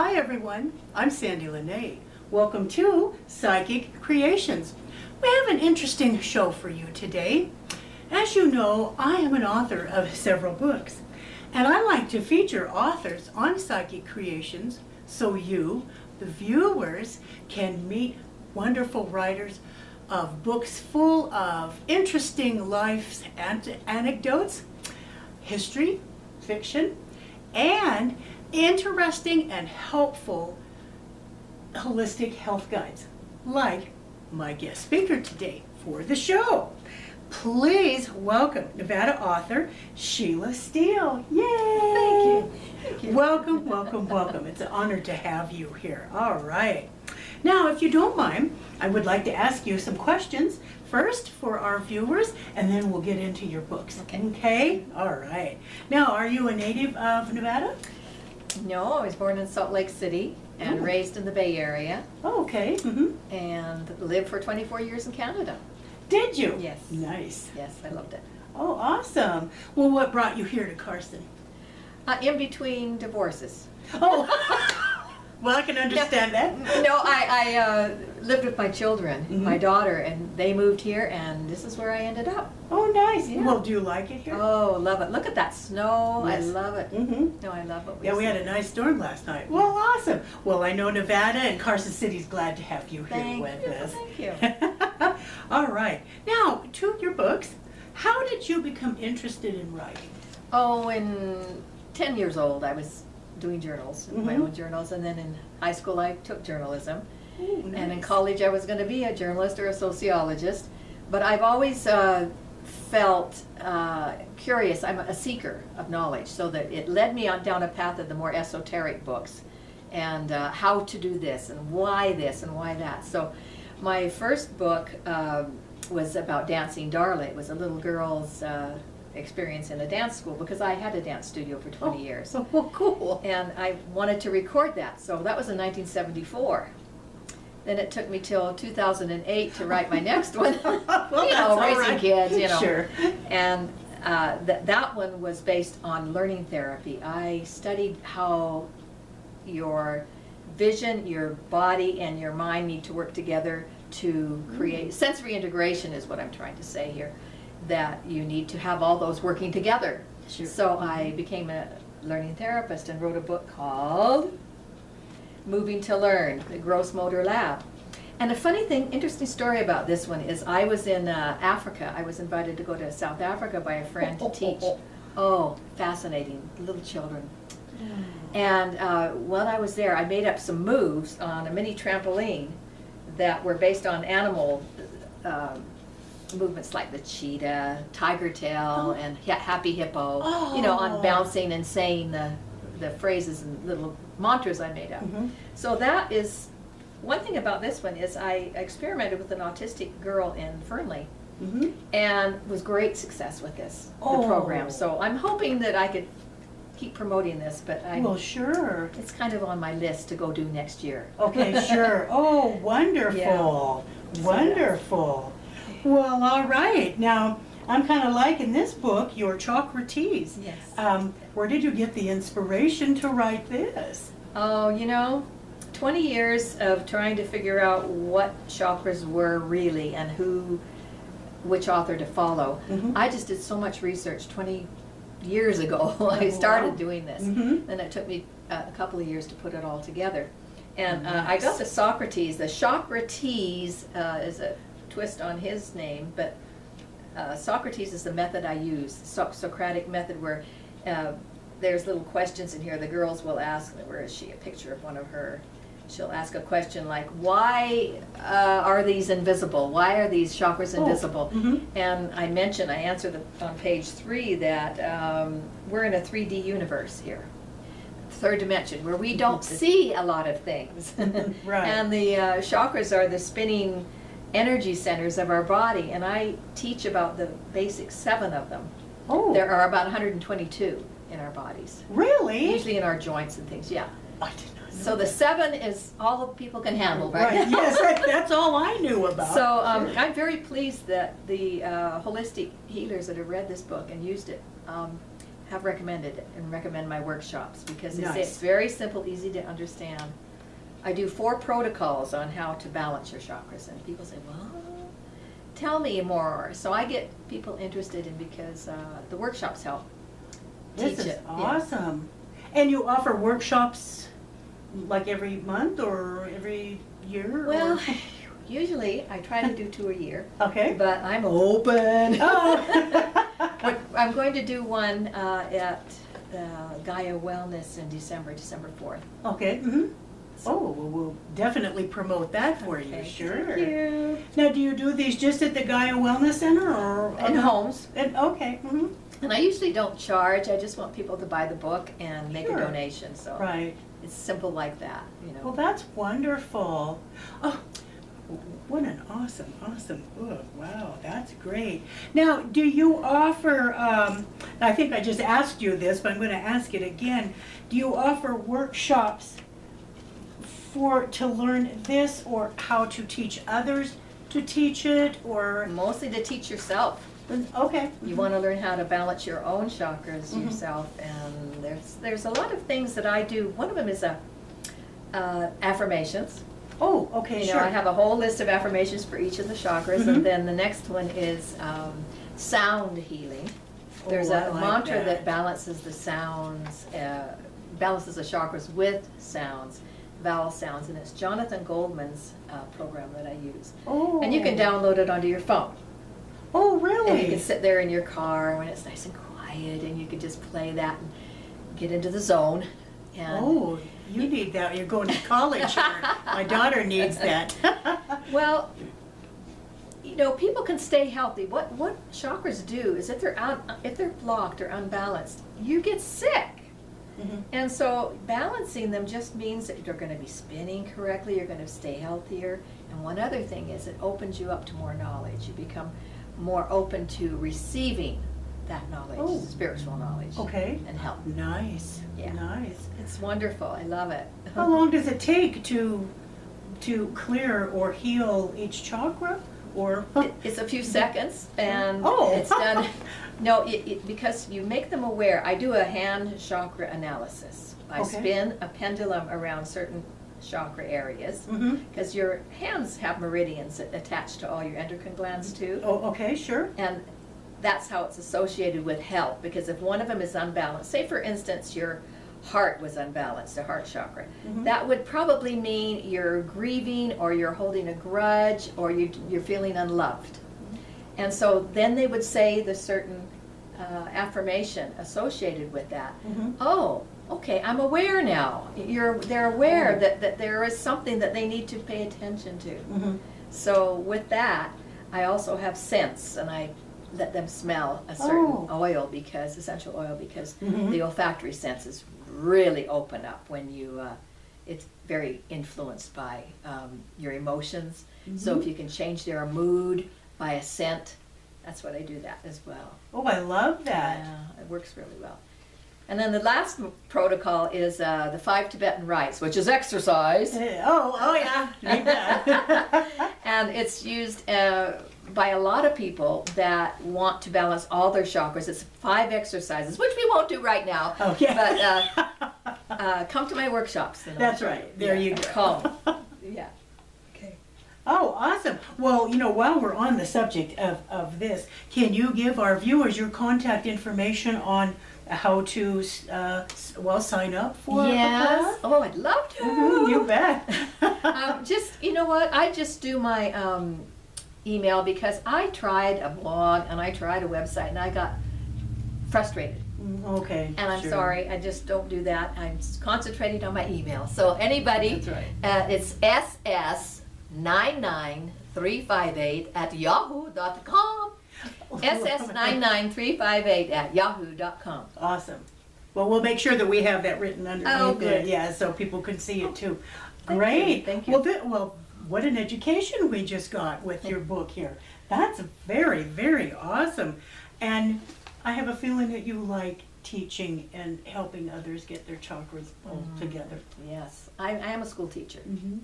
Hi everyone, I'm Sandie La Nae. Welcome to Psychic Creations. We have an interesting show for you today. As you know, I am an author of several books, and I like to feature authors on Psychic Creations so you, the viewers, can meet wonderful writers of books full of interesting life anecdotes, history, fiction, and interesting and helpful holistic health guides, like my guest speaker today for the show. Please welcome Nevada author Sheila Steele. Yay! Thank you. Thank you. Welcome, welcome, welcome. It's an honor to have you here. All right. Now, if you don't mind, I would like to ask you some questions first for our viewers, and then we'll get into your books. Okay? All right. Now, are you a native of Nevada? No, I was born in Salt Lake City and raised in the Bay Area. Oh, okay. And lived for 24 years in Canada. Did you? Yes. Nice. Yes, I loved it. Oh, awesome. Well, what brought you here to Carson? In between divorces. Oh, well, I can understand that. No, I lived with my children, my daughter, and they moved here, and this is where I ended up. Oh, nice. Yeah. Well, do you like it here? Oh, love it. Look at that snow. Yes. I love it. No, I love what we Yeah, we see. had a nice storm last night. Well, awesome. Well, I know Nevada and Carson City's glad to have you here with us. Thank you. All right. Now, to your books. How did you become interested in writing? Oh, when 10 years old, I was doing journals, my own journals, and then in high school I took journalism. Ooh, And in nice. college I was going to be a journalist or a sociologist, but I've always felt curious. I'm a seeker of knowledge, so that it led me on down a path of the more esoteric books, and how to do this, and why that. So my first book was about dancing Darla. It was a little girl's experience in a dance school, because I had a dance studio for 20 years. Oh, well, cool. And I wanted to record that, so that was in 1974. Then it took me till 2008 to write my next one. Well, You that's know, all raising right. kids, you know. Sure. And that one was based on learning therapy. I studied how your vision, your body, and your mind need to work together to create sensory integration, is what I'm trying to say here. That you need to have all those working together. Sure. So I became a learning therapist and wrote a book called Moving to Learn, the Gross Motor Lab. And a funny thing, interesting story about this one is I was in Africa. I was invited to go to South Africa by a friend to teach. Oh, fascinating, little children. And when I was there, I made up some moves on a mini trampoline that were based on animal movements, like the cheetah, tiger tail, and happy hippo, you know, on bouncing and saying the phrases and little mantras I made up. So that is, one thing about this one is I experimented with an autistic girl in Fernley, and was great success with this, the program. So I'm hoping that I could keep promoting this, but Well, sure. it's kind of on my list to go do next year. Okay, sure. Oh, wonderful. Yeah. Wonderful. Well, all right. Now, I'm kind of liking this book, your Chakra Tease. Yes. Where did you get the inspiration to write this? Oh, you know, 20 years of trying to figure out what chakras were really and which author to follow. I just did so much research 20 years ago. I started doing this. And it took me a couple of years to put it all together. And I got the Socrates. The Chakra Tease is a twist on his name, but Socrates is the method I use, Socratic method, where there's little questions in here the girls will ask. Where is she? A picture of one of her. She'll ask a question like, why are these invisible? Why are these chakras invisible? And I answer on page 3 that we're in a 3D universe here, third dimension, where we don't see a lot of things. Right. And the chakras are the spinning energy centers of our body, and I teach about the basic 7 of them. Oh. There are about 122 in our bodies. Really? Usually in our joints and things, yeah. I did not know. So the 7 is all the people can handle, right? Right, yes, that's all I knew about. So I'm very pleased that the holistic healers that have read this book and used it have recommended and recommend my workshops because they say Nice. it's very simple, easy to understand. I do 4 protocols on how to balance your chakras, and people say, well, tell me more. So I get people interested in because the workshops help This teach is it. Yeah. awesome. And you offer workshops like every month or every year? Well, or? usually I try to do 2 a year. Okay. But I'm open. Oh. I'm going to do one at Gaia Wellness in December 4th. Okay. Mm-hmm. Oh, well, we'll definitely promote that for you, Okay, sure. thank you. Now, do you do these just at the Gaia Wellness Center or? In homes. Okay. Mm-hmm. And I usually don't charge, I just want people to buy the book and make Sure. a donation, so. Right. It's simple like that, you know. Well, that's wonderful. Oh, what an awesome, awesome book. Wow, that's great. Now, do you offer, I think I just asked you this, but I'm going to ask it again. Do you offer workshops to learn this, or how to teach others to teach it, or? Mostly to teach yourself. Okay. You want to learn how to balance your own chakras Mhm. yourself, and there's a lot of things that I do. One of them is affirmations. Oh, okay, You know, sure. I have a whole list of affirmations for each of the chakras, Mhm. and then the next one is sound healing. There's Oh, I a like mantra that. that balances the sounds, balances the chakras with sounds, vowel sounds, and it's Jonathan Goldman's program that I use. Oh. And you can download it onto your phone. Oh, really? And you can sit there in your car when it's nice and quiet, and you can just play that and get into the zone. And Oh, you need that. You're going to college here. My daughter needs that. well, you know, people can stay healthy. What chakras do is if they're blocked or unbalanced, you get sick. Mhm. And so balancing them just means that you're going to be spinning correctly, you're going to stay healthier. And one other thing is it opens you up to more knowledge. You become more open to receiving that knowledge, Oh. spiritual knowledge. Okay. And help. Nice. Yeah. Nice. It's wonderful. I love it. How long does it take to clear or heal each chakra? Or It's a few seconds, and Oh. it's done. No, because you make them aware. I do a hand chakra analysis. I Okay. spin a pendulum around certain chakra areas, Mhm. because your hands have meridians attached to all your endocrine glands too. Oh, okay, sure. And that's how it's associated with health, because if one of them is unbalanced, say for instance your heart was unbalanced, the heart chakra, Mhm. that would probably mean you're grieving or you're holding a grudge or you're feeling unloved. And so then they would say the certain affirmation associated with that. Mhm. Oh, okay, I'm aware now. They're aware Oh. that there is something that they need to pay attention to. Mhm. So with that, I also have scents, and I let them smell a certain oil, because essential oil, because Mhm. the olfactory senses really open up when you. It's very influenced by your emotions. So Mhm. if you can change their mood by a scent, that's what I do that as well. Oh, I love that. Yeah, it works really well. And then the last protocol is the 5 Tibetan rites, which is exercise. Oh yeah. Need that. And it's used by a lot of people that want to balance all their chakras. It's 5 exercises, which we won't do right now. Okay. But come to my workshops. And I'll That's show right. There you go. Come. Yeah. Okay. Oh, awesome. Well, while we're on the subject of this, can you give our viewers your contact information on how to, sign up for a Yes. class? Oh, I'd love to. Mhm, you bet. You know what? I just do my email, because I tried a blog and I tried a website and I got frustrated. Okay. And I'm sure. sorry, I just don't do that. I'm concentrating on my email. So anybody, That's right. it's ss99358@yahoo.com. ss99358@yahoo.com. Awesome. Well, we'll make sure that we have that written underneath Oh, there, good. yeah, so people can see it too. Thank Great. you, thank you. Well, what an education we just got with your book here. That's very, very awesome. And I have a feeling that you like teaching and helping others get their chakras all together. Yes, I am a school teacher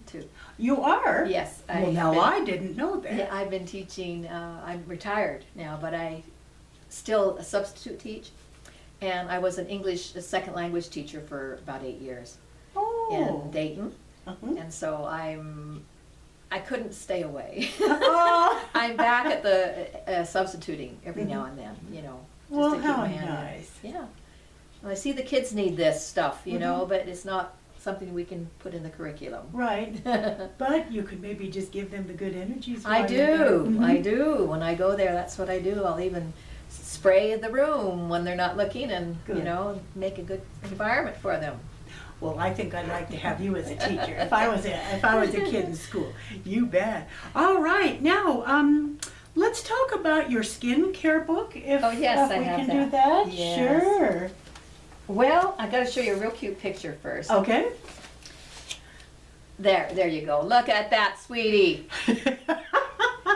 too. You are? Yes. Well, now I didn't know that. Yeah, I've been teaching, I'm retired now, but I still substitute teach. and I was an English second language teacher for about 8 years Oh. in Dayton. And so I couldn't stay away. Oh. I'm back at the substituting every now and then, you know. Just Well, to keep how my hand in. nice. Yeah. Well, I see the kids need this stuff, you know, but it's not something we can put in the curriculum. Right. But you could maybe just give them the good energies. I while you're there. do. I do. When I go there, that's what I do. I'll even spray the room when they're not looking and, you Good. know, make a good environment for them. Well, I think I'd like to have you as a teacher if I was a kid in school. You bet. All right, now let's talk about your skincare book. If, Oh, yes, if I we have can that. do that. Yes. Sure. Well, I got to show you a real cute picture first. Okay. There you go. Look at that, sweetie.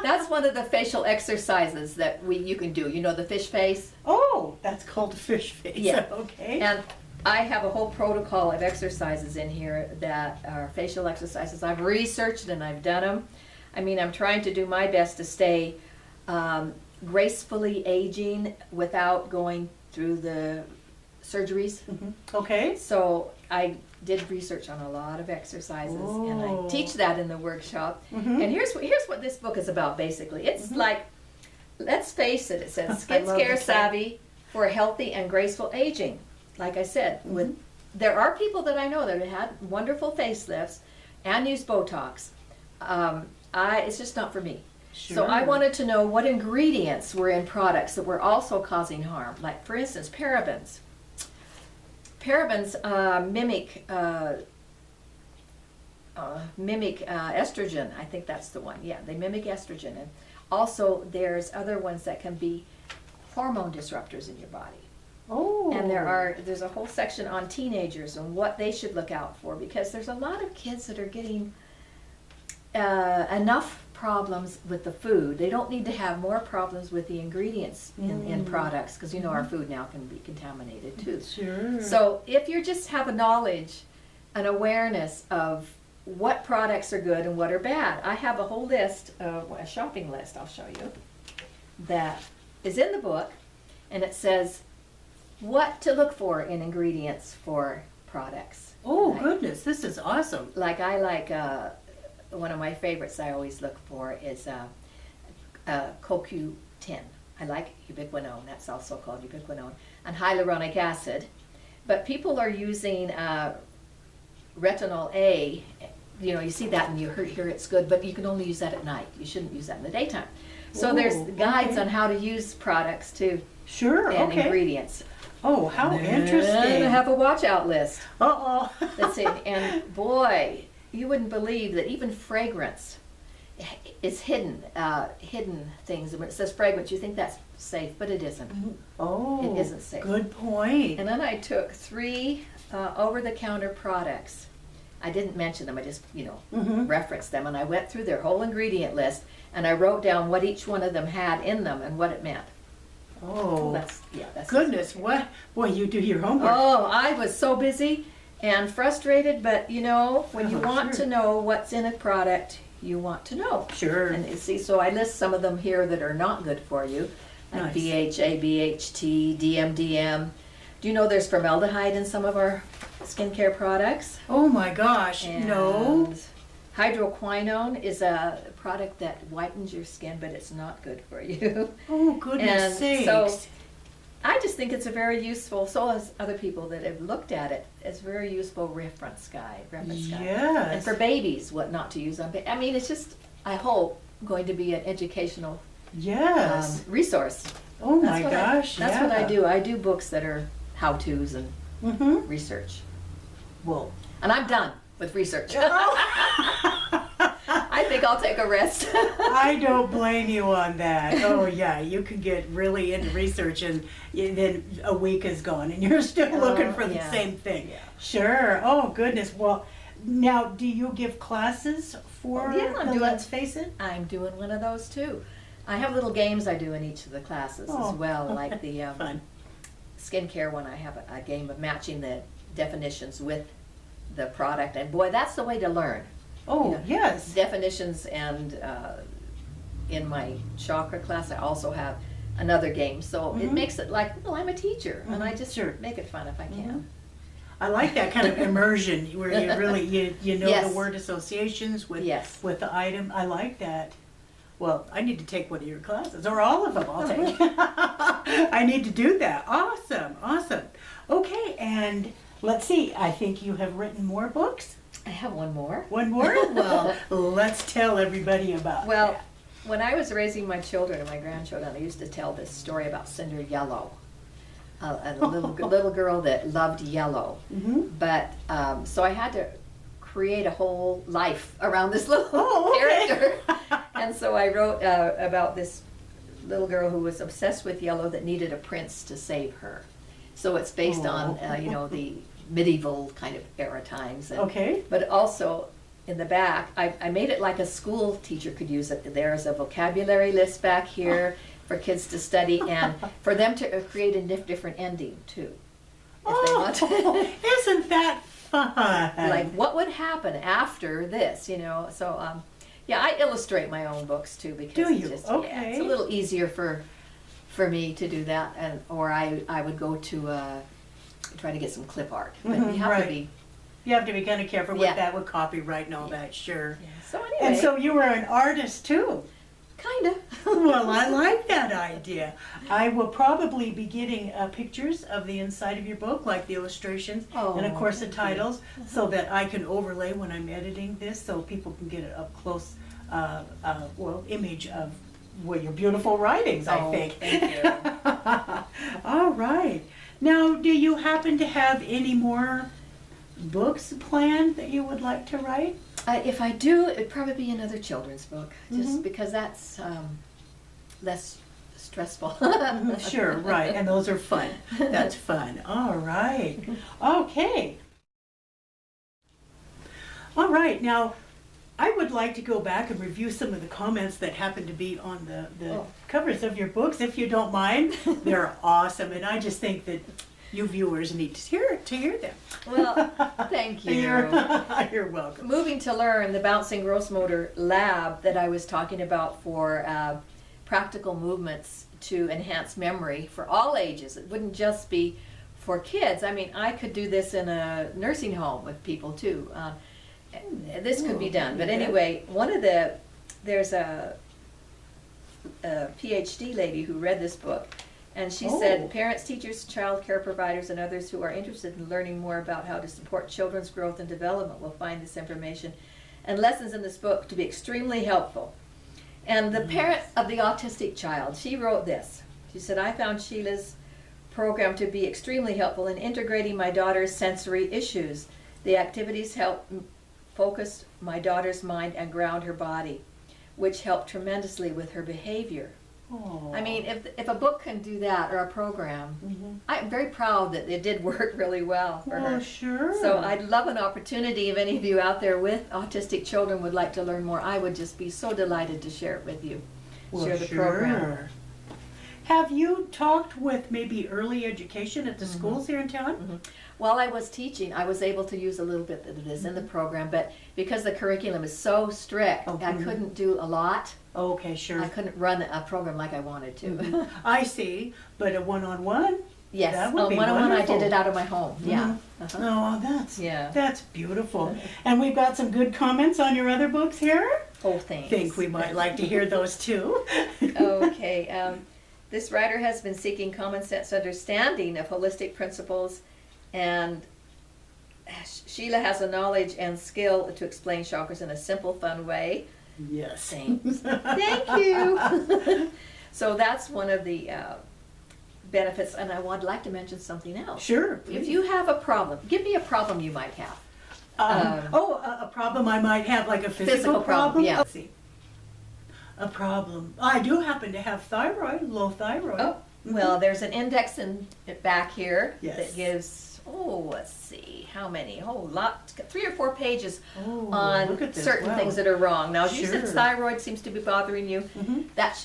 That's one of the facial exercises that you can do. You know, the fish face? Oh, that's called a fish face. Yeah. Okay. And I have a whole protocol of exercises in here that are facial exercises. I've researched and I've done them. I mean, I'm trying to do my best to stay gracefully aging without going through the surgeries. Okay. So I did research on a lot of exercises, and I teach that in the workshop. And here's what this book is about, basically. It's like, let's face it, it says I love Skin the Savvy for healthy and graceful aging. Like I said, there are people that I know that have had wonderful facelifts and used Botox. It's just not for me. So I wanted to know what ingredients were in products that were also causing harm. Like, for instance, parabens. Parabens mimic estrogen. I think that's the one. Yeah, they mimic estrogen. And also, there's other ones that can be hormone disruptors in your body. Oh. And there's a whole section on teenagers and what they should look out for, because there's a lot of kids that are getting enough problems with the food. They don't need to have more problems with the ingredients in products, because you know our food now can be contaminated too. Sure. So if you just have a knowledge, an awareness of what products are good and what are bad, I have a whole list, a shopping list I'll show you, that is in the book, and it says what to look for in ingredients for products. Oh, Like- goodness, this is awesome. Like one of my favorites I always look for is CoQ10. I like ubiquinone, that's also called ubiquinone, and hyaluronic acid. But people are using retinol A, you know, you see that and you hear it's good, but you can only use that at night. You shouldn't use that in the daytime. So there's Ooh, guides okay. on how to use products too, Sure, and okay. ingredients. Oh, how And interesting. I have a watch out list. Uh-oh. Let's see, and boy, you wouldn't believe that even fragrance is hidden things. When it says fragrance, you think that's safe, but it isn't. Oh, It isn't safe. good point. And then I took 3 over-the-counter products. I didn't mention them, I just, referenced them, and I went through their whole ingredient list, and I wrote down what each one of them had in them and what it meant. Oh, That's goodness, what? Boy, you do your homework. Oh, I was so busy and frustrated, but when you Oh, want sure. to know what's in a product, you want to know. Sure. And you see, so I list some of them here that are not good for you, like Nice. BHA, BHT, DMDM. Do you know there's formaldehyde in some of our skincare products? Oh my gosh, no. And hydroquinone is a product that whitens your skin, but it's not good for you. Oh, goodness And sakes. so I just think it's a very useful, so as other people that have looked at it, it's a very useful reference guide. Yes. And for babies, what not to use on babies. I mean, it's just, I hope, going to be an educational Yes. resource. Oh my That's what gosh, That's what I yeah. do. I do books that are how-tos and Mm-hmm. research. Well. And I'm done with research. Oh. I think I'll take a rest. I don't blame you on that. Oh yeah, you can get really into research and then a week is gone and you're still looking for the yeah. same thing. Yeah. Sure. Oh goodness. Well, now do you give classes for Yeah, I'm the doing- Let's Face It? I'm doing one of those too. I have little games I do in each of the classes Oh, as well, okay. like the Fun. skincare one. I have a game of matching the definitions with the product, and boy, that's the way to learn. Oh yes. Definitions, and in my chakra class, I also have another game. So it makes it like, well, I'm a teacher, and I just Sure. make it fun if I can. I like that kind of immersion where you really, you know Yes. the word associations with, Yes. with the item. I like that. Well, I need to take one of your classes, or all of them I'll take. I need to do that. Awesome, awesome. Okay, and let's see, I think you have written more books? I have one more. One more? Well, let's tell everybody about Well, that. when I was raising my children and my grandchildren, I used to tell this story about Cinder Yellow, a little girl that loved yellow. But so I had to create a whole life around this little character, and so I wrote about this little girl who was obsessed with yellow that needed a prince to save her. So it's based on you know, the medieval kind of era times. And, but also in the back, I made it like a school teacher could use it. There's a vocabulary list back here for kids to study and for them to create a different ending too. If they want to. Isn't that fun? Like what would happen after this, you know? So yeah, I illustrate my own books too because Do you? It's just, Okay. yeah, it's a little easier for me to do that, and or I would go to try to get some clip art, but you have to be. You have to be kind of careful with Yeah. that, with copyright and all that, sure. Yeah. So anyway, And so you were an artist too. kinda. Well, I like that idea. I will probably be getting pictures of the inside of your book, like the illustrations, and of course the thank you. titles, so that I can overlay when I'm editing this, so people can get an up close, well, image of your beautiful writings, I think. Thank you. All right. Now, do you happen to have any more books planned that you would like to write? If I do, it'd probably be another children's book, just because that's less stressful. Sure, right, and those are fun. That's fun. All right. Okay. All right, now, I would like to go back and review some of the comments that happen to be on the covers of your books, if you don't mind. They're awesome, and I just think that you viewers need to hear them. Well, thank you. You're welcome. Moving to Learn, the Bouncing Gross Motor Lab that I was talking about for practical movements to enhance memory for all ages. It wouldn't just be for kids. I mean, I could do this in a nursing home with people too. This could be done. But anyway, there's a PhD lady who read this book. And she said, parents, teachers, child care providers, and others who are interested in learning more about how to support children's growth and development will find this information and lessons in this book to be extremely helpful. And the parent of the autistic child, she wrote this. She said, I found Sheila's program to be extremely helpful in integrating my daughter's sensory issues. The activities helped focus my daughter's mind and ground her body, which helped tremendously with her behavior. I mean, if a book can do that, or a program, I'm very proud that it did work really well for her. Sure. So I'd love an opportunity if any of you out there with autistic children would like to learn more. I would just be so delighted to share it with you. Share the program. Have you talked with maybe early education at the schools here in town? While I was teaching, I was able to use a little bit of this in the program, but because the curriculum is so strict, I couldn't do a lot. Okay, sure. I couldn't run a program like I wanted to. I see, but a one-on-one? Yes, That would be one-on-one I wonderful. did it out of my home, yeah. Oh, Yeah. that's beautiful. And we've got some good comments on your other books here. Oh, thanks. Think we might like to hear those too. Okay, this writer has been seeking common sense understanding of holistic principles, and Sheila has a knowledge and skill to explain chakras in a simple, fun way. Yes. Thanks. Thank you. So that's one of the benefits, and I would like to mention something else. Sure. If you have a problem, give me a problem you might have. A problem I might have, like a physical problem, yeah. Let's see. A problem. I do happen to have thyroid, low thyroid. Oh, well, there's an index in back here Yes. that gives, let's see, how many? Lot, 3 or 4 pages Look on at this. certain Wow. things that are wrong. Now, if you said Sure. thyroid seems to be bothering you,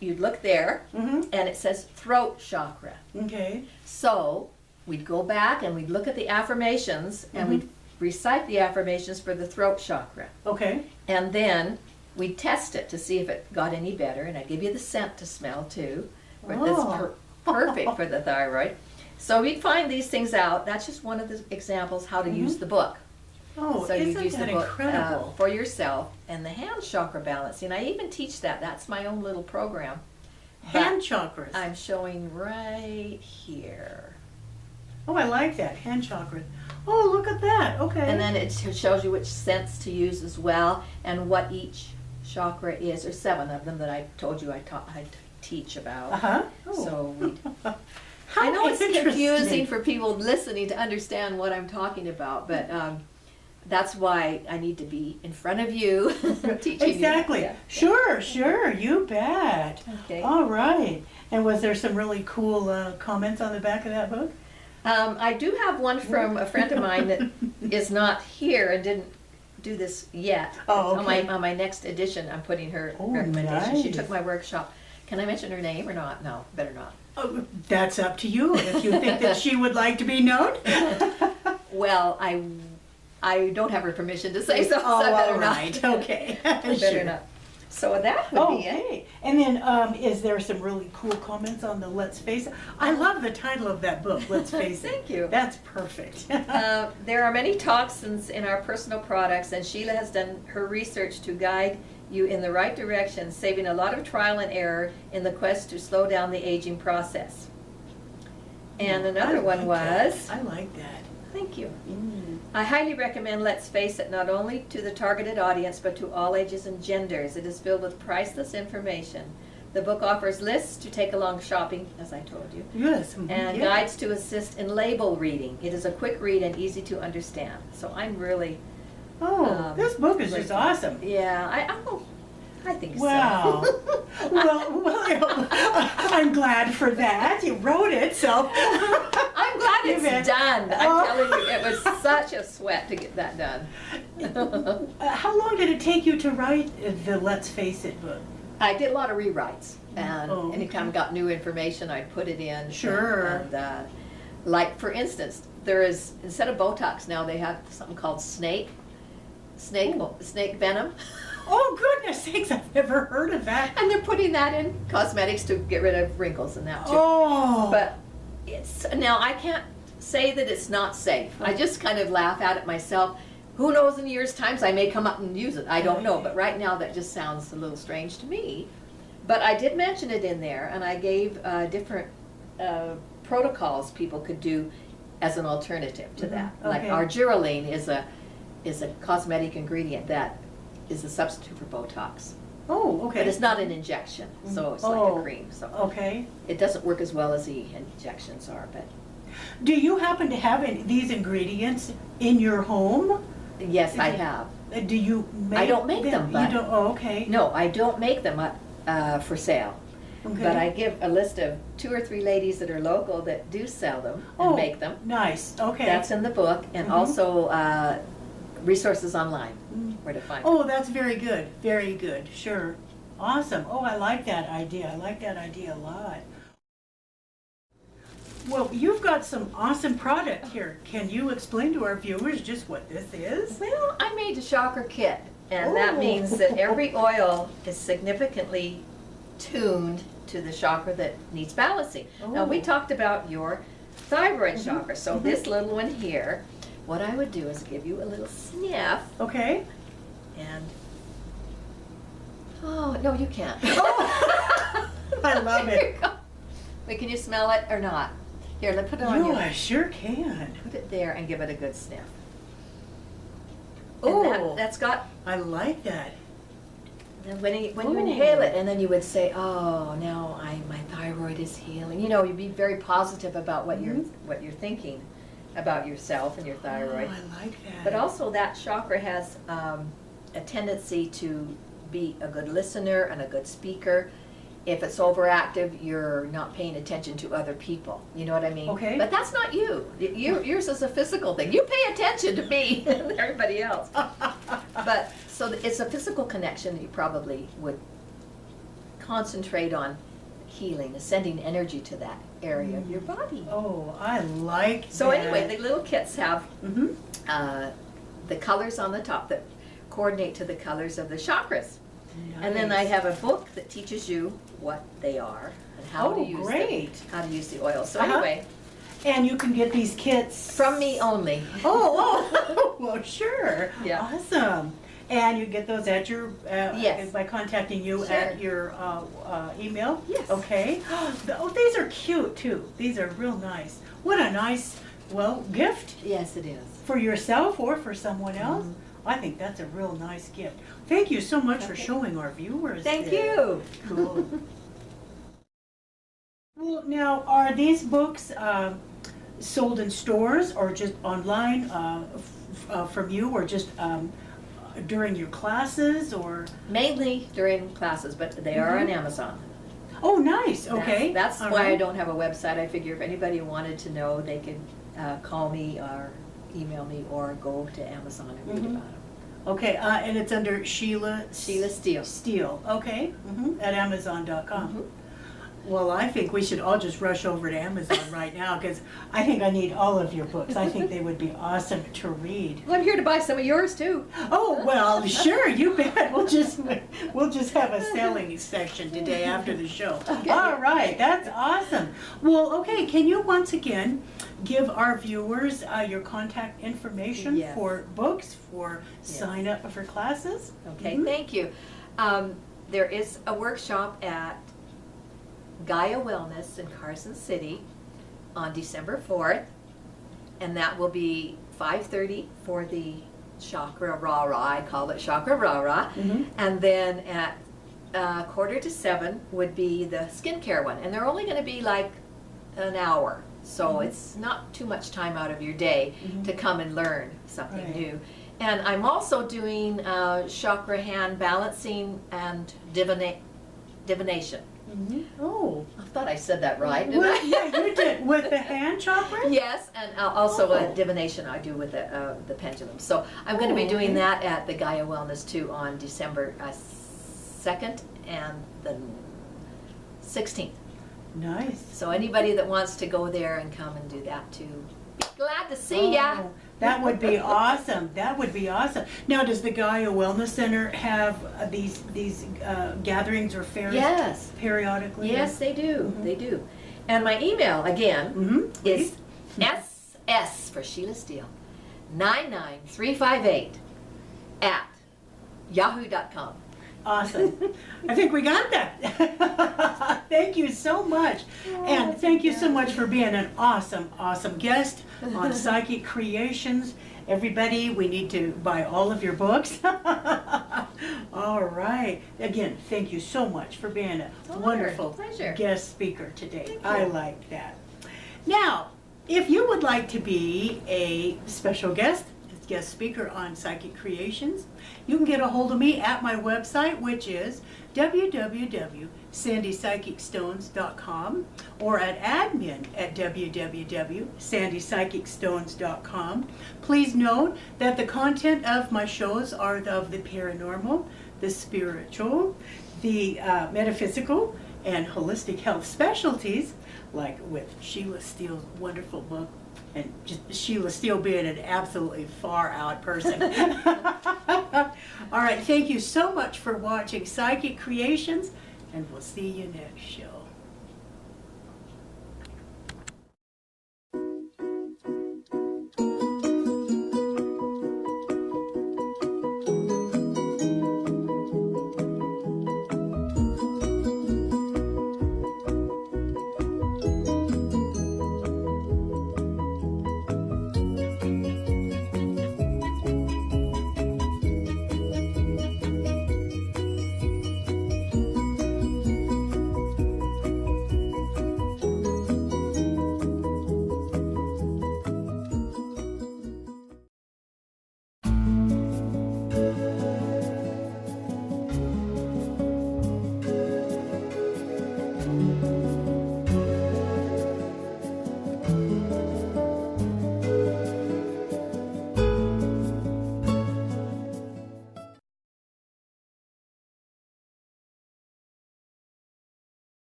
you'd look there, and it says throat chakra. Okay. So we'd go back and we'd look at the affirmations, and we'd recite the affirmations for the throat chakra. Okay. And then we'd test it to see if it got any better, and I'd give you the scent to smell too. perfect for the thyroid. So we'd find these things out. That's just one of the examples how to use the book. Oh, So you isn't use that the book incredible? for yourself, and the hand chakra balancing. I even teach that. That's my own little program. Hand But chakras. I'm showing right here. Oh, I like that. Hand chakras. Oh, look at that. Okay. And then it shows you which scents to use as well, and what each chakra is. There's 7 of them that I told you I teach about. Uh-huh. Oh. So we. How I know it's interesting. confusing for people listening to understand what I'm talking about, but that's why I need to be in front of you teaching Exactly. you. Yeah. Sure, sure. You bet. Okay. All right. And was there some really cool comments on the back of that book? I do have one from a friend of mine that is not here and didn't do this yet. Oh, okay. On my next edition, I'm putting her Oh, recommendation. She nice. took my workshop. Can I mention her name or not? No, better not. Oh, that's up to you if you think that she would like to be known. Well, I don't have her permission to say so, Oh, so I better all right. not. Okay. I better Sure. not. So that would be it. Okay. And then is there some really cool comments on the Let's Face It? I love the title of that book, Let's Face It. Thank you. That's perfect. There are many toxins in our personal products, and Sheila has done her research to guide you in the right direction, saving a lot of trial and error in the quest to slow down the aging process. And another one was, I like that. thank you. Mm. I highly recommend Let's Face It not only to the targeted audience but to all ages and genders. It is filled with priceless information. The book offers lists to take along shopping, as I told you, Yes. Mhm, and yeah. guides to assist in label reading. It is a quick read and easy to understand. So I'm really, Oh, this book is just awesome. yeah, I think Wow. so. well, I'm glad for that. You wrote it, so. I'm glad You bet. it's done. Oh. I'm telling you, it was such a sweat to get that done. How long did it take you to write the Let's Face It book? I did a lot of rewrites, and Oh, anytime I okay. got new information, I'd put it in. Sure. And, like, for instance, there is, instead of Botox now, they have something called snake venom. Oh, goodness sakes, I've never heard of that. And they're putting that in cosmetics to get rid of wrinkles and that too. Oh. But it's, now I can't say that it's not safe. I just kind of laugh at it myself. Who knows, in years' times I may come up and use it. I don't know, but right now that just sounds a little strange to me. But I did mention it in there, and I gave different protocols people could do as an alternative to that. Mhm, Like okay. argireline is a cosmetic ingredient that is a substitute for Botox. Oh, okay. But it's not an injection, so it's like Oh. a cream. So Okay. it doesn't work as well as the injections are. But Do you happen to have these ingredients in your home? yes, Is I it- have. Do you make I don't make them, but- You don't, oh, okay. No, I don't make them for sale. Okay. But I give a list of 2 or 3 ladies that are local that do sell them and Oh, make them. Nice, okay. That's in the book, and Mhm. also resources online where to find them. Oh, that's very good, sure. Awesome. Oh, I like that idea. I like that idea a lot. Well, you've got some awesome product here. Can you explain to our viewers just what this is? Well, I made a chakra kit, and that Oh. means that every oil is significantly tuned to the chakra that needs balancing. Now, we Oh. talked about your thyroid Mhm, chakra, so mhm. this little one here, what I would do is give you a little sniff, Okay. and, oh, no, you can't. Oh, I love Here it. you go. Wait, can you smell it or not? Here, let's put it on No, you. I sure can. Put it there and give it a good sniff. Oh. And that's got, I like that. and when you Ooh. inhale it, and then you would say, oh, now my thyroid is healing. You know, you'd be very positive about what Mhm. you're thinking about yourself and your thyroid. Oh, I like that. But also that chakra has a tendency to be a good listener and a good speaker. If it's overactive, you're not paying attention to other people. You know what I mean? Okay. But that's not you. Yours is a physical thing. You pay attention to me and everybody else. But so it's a physical connection that you probably would concentrate on healing, sending energy to that area of your body. Oh, I like So that. anyway, the little kits have Mm-hmm. the colors on the top that coordinate to the colors of the chakras. And then I Nice. have a book that teaches you what they are and how to use great. how to use the oil. So Uh-huh. anyway, And you can get these kits from me only. Oh, well, sure. Yeah. Awesome. And you get those at your, Yes. by contacting you Sure. at your email? Yes. Okay. Oh, these are cute too. These are real nice. What a nice, well, gift Yes, it is. for yourself or for someone else. Mm-hmm. I think that's a real nice gift. Thank you so much for Okay. showing our viewers Thank this. you. Cool. Well, now, are these books sold in stores or just online from you, or just during your classes, or? Mainly during classes, but they are on Amazon. Oh, nice. Okay. That's All why I right. don't have a website. I figure if anybody wanted to know, they could call me or email me or go to Amazon and read about them. Okay, and it's under Sheila Sheila Steele. Steele. Okay. At Amazon.com. Mhm. Well, I think we should all just rush over to Amazon right now, because I think I need all of your books. I think they would be awesome to read. Well, I'm here to buy some of yours too. Oh, well, sure, you bet. We'll just have a selling section today after the show. Okay. All right, that's awesome. Well, okay, can you once again give our viewers your contact information Yes. for books, for Yes. sign up for classes? Okay, Mhm. thank you. There is a workshop at Gaia Wellness in Carson City on December 4th, and that will be 5:30 for the Chakra Rah-Rah. I call it Chakra Rah-Rah. Mhm. And then at 6:45 would be the skincare one, and they're only going to be like an hour, so it's not too much time out of your day to come and learn something Right. new. And I'm also doing chakra hand balancing and divination. Oh. I thought I said that right, didn't Well, I? yeah, you did. With the hand chakra? Yes, and also Oh. a divination I do with the pendulum. So I'm going to be Oh, doing okay. that at the Gaia Wellness too on December 2nd and the 16th. Nice. So anybody that wants to go there and come and do that too, be glad to see ya. Oh, that would be awesome. That would be awesome. Now, does the Gaia Wellness Center have these gatherings or fairs Yes. periodically? Yes, they do. They do. And my email again is SS for Sheila Steele 99358 at yahoo.com. Awesome. I think we got that. Thank you so much. And thank you so much for being an awesome, awesome guest on Psychic Creations. Everybody, we need to buy all of your books. All right. Again, thank you so much for being a Honor. wonderful Pleasure. guest speaker today. Thank you. I like that. Now, if you would like to be a special guest speaker on Psychic Creations, you can get a hold of me at my website, which is www.sandypsychicstones.com, or at admin at www.sandypsychicstones.com. Please note that the content of my shows are of the paranormal, the spiritual, the metaphysical, and holistic health specialties, like with Sheila Steele's wonderful book, and just Sheila Steele being an absolutely far out person. All right, thank you so much for watching Psychic Creations, and we'll see you next show.